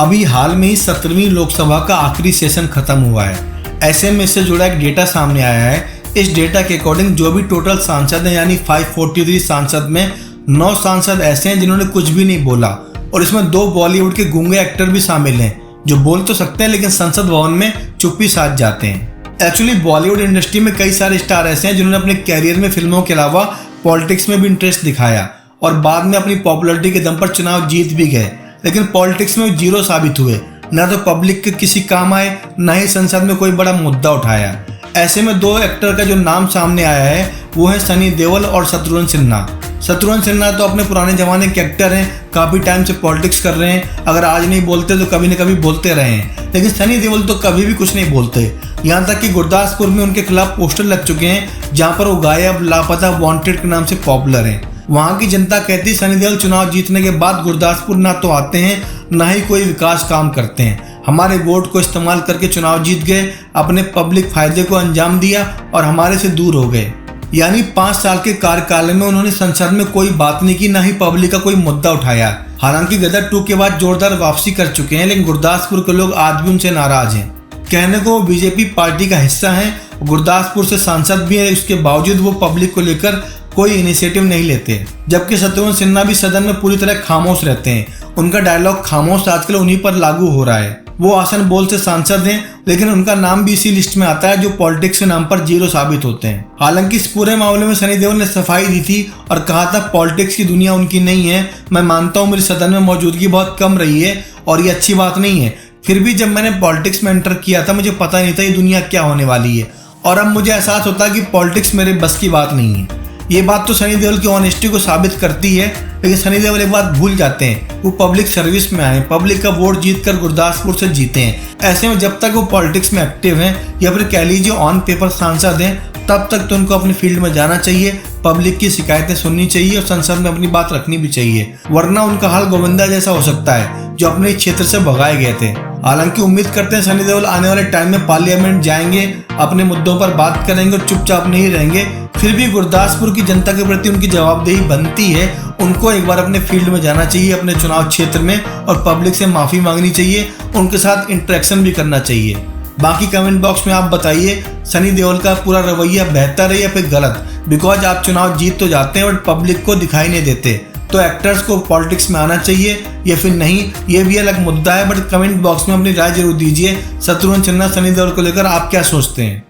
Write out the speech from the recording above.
अभी हाल में ही 17वीं लोकसभा का आखिरी सेशन खत्म हुआ है। ऐसे में इससे जुड़ा एक डेटा सामने आया है। इस डेटा के अकॉर्डिंग जो भी टोटल सांसद हैं यानी 543 सांसद में 9 सांसद ऐसे हैं जिन्होंने कुछ भी नहीं बोला, और इसमें 2 बॉलीवुड के गूंगे एक्टर भी शामिल हैं जो बोल तो सकते हैं लेकिन संसद भवन में चुप्पी साध जाते हैं। एक्चुअली बॉलीवुड इंडस्ट्री में कई सारे स्टार ऐसे हैं जिन्होंने अपने कैरियर में फिल्मों के अलावा पॉलिटिक्स में भी इंटरेस्ट दिखाया और बाद में अपनी पॉपुलैरिटी के दम पर चुनाव जीत भी गए, लेकिन पॉलिटिक्स में जीरो साबित हुए। न तो पब्लिक के किसी काम आए, न ही संसद में कोई बड़ा मुद्दा उठाया। ऐसे में 2 एक्टर का जो नाम सामने आया है वो है सनी देओल और शत्रुघ्न सिन्हा। शत्रुघ्न सिन्हा तो अपने पुराने जमाने के एक्टर हैं, काफ़ी टाइम से पॉलिटिक्स कर रहे हैं। अगर आज नहीं बोलते तो कभी न कभी बोलते रहे हैं, लेकिन सनी देओल तो कभी भी कुछ नहीं बोलते। यहाँ तक कि गुरदासपुर में उनके खिलाफ पोस्टर लग चुके हैं जहाँ पर वो गायब, लापता, वांटेड के नाम से पॉपुलर हैं। वहाँ की जनता कहती सनी देओल चुनाव जीतने के बाद गुरदासपुर ना तो आते हैं ना ही कोई विकास काम करते हैं। हमारे वोट को इस्तेमाल करके चुनाव जीत गए, अपने पब्लिक फायदे को अंजाम दिया और हमारे से दूर हो गए। यानी 5 साल के कार्यकाल में उन्होंने संसद में कोई बात नहीं की, ना ही पब्लिक का कोई मुद्दा उठाया। हालांकि गदर 2 के बाद जोरदार वापसी कर चुके हैं, लेकिन गुरदासपुर के लोग आज भी उनसे नाराज हैं। कहने को वो बीजेपी पार्टी का हिस्सा हैं, गुरदासपुर से सांसद भी है, उसके बावजूद वो पब्लिक को लेकर कोई इनिशिएटिव नहीं लेते। जबकि शत्रुघ्न सिन्हा भी सदन में पूरी तरह खामोश रहते हैं। उनका डायलॉग खामोश आजकल उन्हीं पर लागू हो रहा है। वो आसन बोल से सांसद हैं, लेकिन उनका नाम भी इसी लिस्ट में आता है जो पॉलिटिक्स के नाम पर जीरो साबित होते हैं। हालांकि इस पूरे मामले में सनी देओल ने सफाई दी थी और कहा था पॉलिटिक्स की दुनिया उनकी नहीं है। मैं मानता हूँ मेरी सदन में मौजूदगी बहुत कम रही है और ये अच्छी बात नहीं है, फिर भी जब मैंने पॉलिटिक्स में एंटर किया था मुझे पता नहीं था ये दुनिया क्या होने वाली है, और अब मुझे एहसास होता है कि पॉलिटिक्स मेरे बस की बात नहीं है। ये बात तो सनी देओल की ऑनेस्टी को साबित करती है, लेकिन सनी देओल एक बात भूल जाते हैं, वो पब्लिक सर्विस में आए, पब्लिक का वोट जीतकर गुरदासपुर से जीते हैं। ऐसे में जब तक वो पॉलिटिक्स में एक्टिव हैं या फिर कह लीजिए ऑन पेपर सांसद हैं, तब तक तो उनको अपनी फील्ड में जाना चाहिए, पब्लिक की शिकायतें सुननी चाहिए और संसद में अपनी बात रखनी भी चाहिए, वरना उनका हाल गोविंदा जैसा हो सकता है जो अपने क्षेत्र से भगाए गए थे। हालांकि उम्मीद करते हैं सनी देओल आने वाले टाइम में पार्लियामेंट जाएंगे, अपने मुद्दों पर बात करेंगे और चुपचाप नहीं रहेंगे। फिर भी गुरदासपुर की जनता के प्रति उनकी जवाबदेही बनती है, उनको एक बार अपने फील्ड में जाना चाहिए, अपने चुनाव क्षेत्र में, और पब्लिक से माफ़ी मांगनी चाहिए, उनके साथ इंटरेक्शन भी करना चाहिए। बाकी कमेंट बॉक्स में आप बताइए सनी देओल का पूरा रवैया बेहतर है या फिर गलत, बिकॉज आप चुनाव जीत तो जाते हैं बट पब्लिक को दिखाई नहीं देते। तो एक्टर्स को पॉलिटिक्स में आना चाहिए या फिर नहीं, ये भी अलग मुद्दा है, बट कमेंट बॉक्स में अपनी राय जरूर दीजिए। शत्रुघ्न सिन्हा सनी देओल को लेकर आप क्या सोचते हैं।